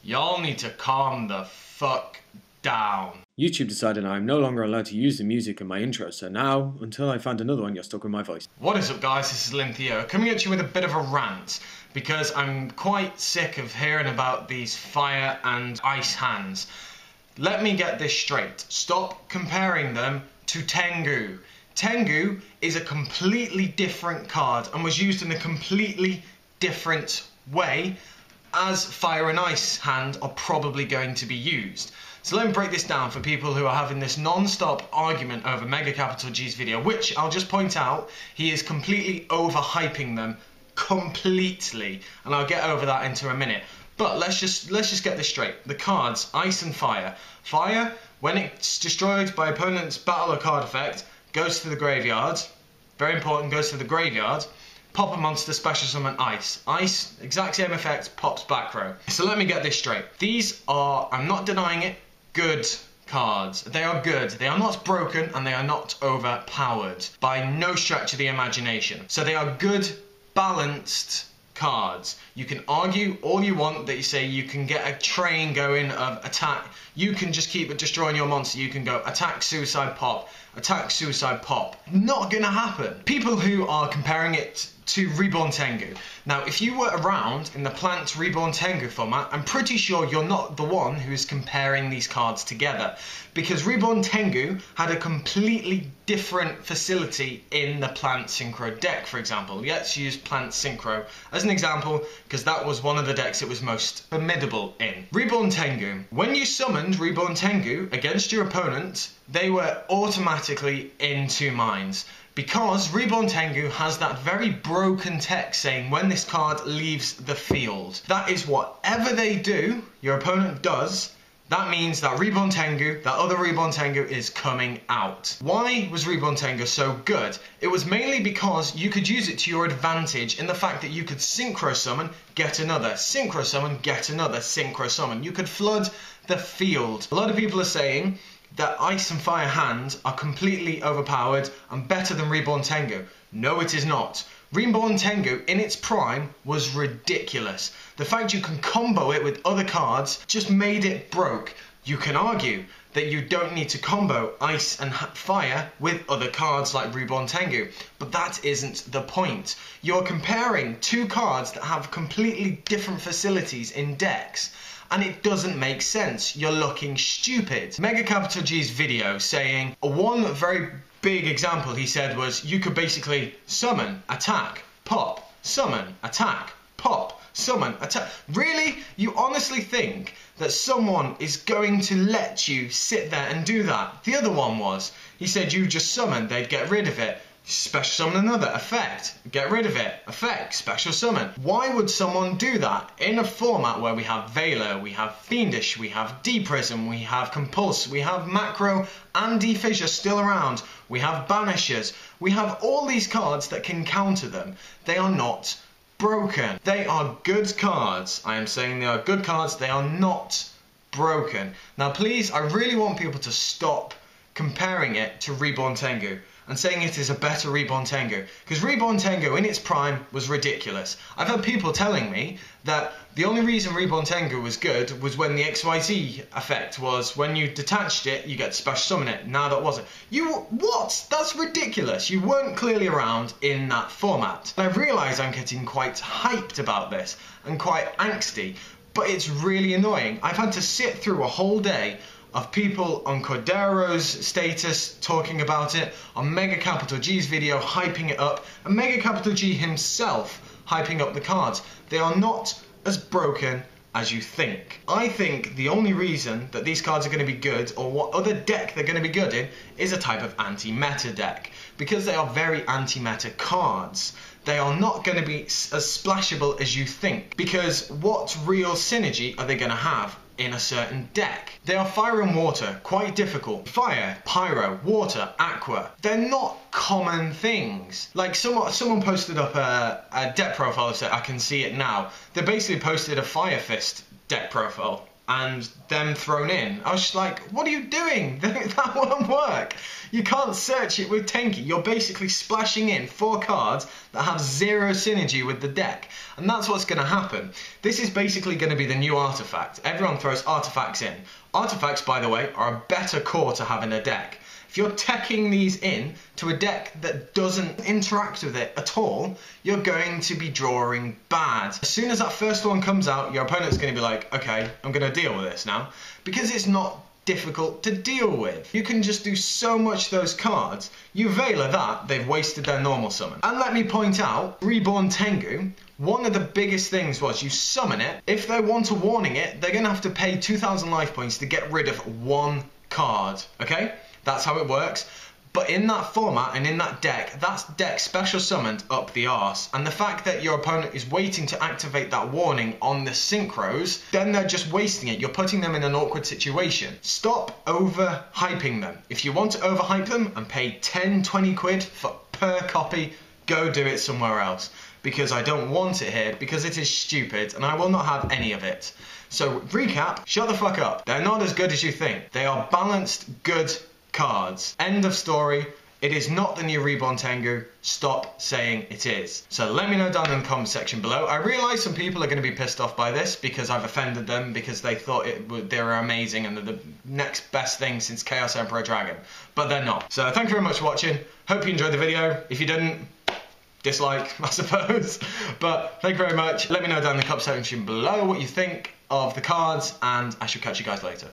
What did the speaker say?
Y'all need to calm the fuck down. YouTube decided I'm no longer allowed to use the music in my intro, so now, until I find another one, you're stuck with my voice. What is up, guys? This is Theo, coming at you with a bit of a rant, because I'm quite sick of hearing about these fire and ice hands. Let me get this straight. Stop comparing them to Tengu. Tengu is a completely different card and was used in a completely different way as fire and ice hand are probably going to be used. So let me break this down for people who are having this non-stop argument over Mega Capital G's video, which I'll just point out, he is completely overhyping them completely, and I'll get over that into a minute. But let's just get this straight. The cards, ice and fire. Fire, when it's destroyed by opponent's battle or card effect, goes to the graveyard. Very important, goes to the graveyard. Pop a monster, special summon ice. Ice, exact same effect, pops back row. So let me get this straight. These are, I'm not denying it, good cards. They are good. They are not broken and they are not overpowered by no stretch of the imagination. So they are good, balanced cards. You can argue all you want that you say you can get a train going of attack. You can just keep destroying your monster. You can go attack, suicide, pop. Attack, suicide, pop. Not gonna happen. People who are comparing it to Reborn Tengu. Now, if you were around in the Plant Reborn Tengu format, I'm pretty sure you're not the one who is comparing these cards together, because Reborn Tengu had a completely different facility in the Plant Synchro deck, for example. Let's use Plant Synchro as an example, because that was one of the decks it was most formidable in. Reborn Tengu. When you summoned Reborn Tengu against your opponent, they were automatically in 2 minds. Because Reborn Tengu has that very broken text saying when this card leaves the field. That is whatever they do, your opponent does, that means that Reborn Tengu, that other Reborn Tengu is coming out. Why was Reborn Tengu so good? It was mainly because you could use it to your advantage in the fact that you could synchro summon, get another, synchro summon, get another, synchro summon. You could flood the field. A lot of people are saying that Ice and Fire hands are completely overpowered and better than Reborn Tengu. No, it is not. Reborn Tengu in its prime was ridiculous. The fact you can combo it with other cards just made it broke. You can argue that you don't need to combo Ice and Fire with other cards like Reborn Tengu, but that isn't the point. You're comparing 2 cards that have completely different facilities in decks, and it doesn't make sense. You're looking stupid. Mega Capital G's video saying, one very big example he said was you could basically summon, attack, pop, summon, attack, pop, summon, attack. Really? You honestly think that someone is going to let you sit there and do that? The other one was, he said you just summon, they'd get rid of it. Special summon another, effect, get rid of it, effect, special summon. Why would someone do that in a format where we have Veiler, we have Fiendish, we have D-Prism, we have Compulse, we have Macro and D-Fissure still around, we have Banishers, we have all these cards that can counter them. They are not broken. They are good cards. I am saying they are good cards, they are not broken. Now please, I really want people to stop comparing it to Reborn Tengu and saying it is a better Reborn Tengu, because Reborn Tengu in its prime was ridiculous. I've had people telling me that the only reason Reborn Tengu was good was when the XYZ effect was when you detached it, you get to special summon it. Now that wasn't. What? That's ridiculous. You weren't clearly around in that format. And I realise I'm getting quite hyped about this and quite angsty, but it's really annoying. I've had to sit through a whole day of people on Cordero's status talking about it, on Mega Capital G's video hyping it up, and Mega Capital G himself hyping up the cards. They are not as broken as you think. I think the only reason that these cards are going to be good, or what other deck they're going to be good in, is a type of anti-meta deck. Because they are very anti-meta cards, they are not going to be as splashable as you think. Because what real synergy are they going to have in a certain deck? They are fire and water, quite difficult. Fire, pyro, water, aqua. They're not common things. Like someone posted up a deck profile that said, I can see it now. They basically posted a Fire Fist deck profile and them thrown in. I was just like, what are you doing? That won't work. You can't search it with Tenki. You're basically splashing in 4 cards that have zero synergy with the deck. And that's what's going to happen. This is basically going to be the new artifact. Everyone throws artifacts in. Artifacts, by the way, are a better core to have in a deck. If you're teching these in to a deck that doesn't interact with it at all, you're going to be drawing bad. As soon as that first one comes out, your opponent's going to be like, okay, I'm going to deal with this now. Because it's not difficult to deal with. You can just do so much those cards. You Veiler that, they've wasted their normal summon. And let me point out, Reborn Tengu, one of the biggest things was you summon it. If they want to warning it, they're going to have to pay 2,000 life points to get rid of one card. Okay? That's how it works. But in that format and in that deck, that's deck special summoned up the arse. And the fact that your opponent is waiting to activate that warning on the synchros, then they're just wasting it. You're putting them in an awkward situation. Stop overhyping them. If you want to overhype them and pay 10, 20 quid per copy, go do it somewhere else. Because I don't want it here, because it is stupid and I will not have any of it. So recap, shut the fuck up. They're not as good as you think. They are balanced, good cards. End of story. It is not the new Reborn Tengu. Stop saying it is. So let me know down in the comment section below. I realise some people are going to be pissed off by this because I've offended them because they thought they were amazing and they're the next best thing since Chaos Emperor Dragon. But they're not. So thank you very much for watching. Hope you enjoyed the video. If you didn't, dislike, I suppose. But thank you very much. Let me know down in the comment section below what you think of the cards and I shall catch you guys later.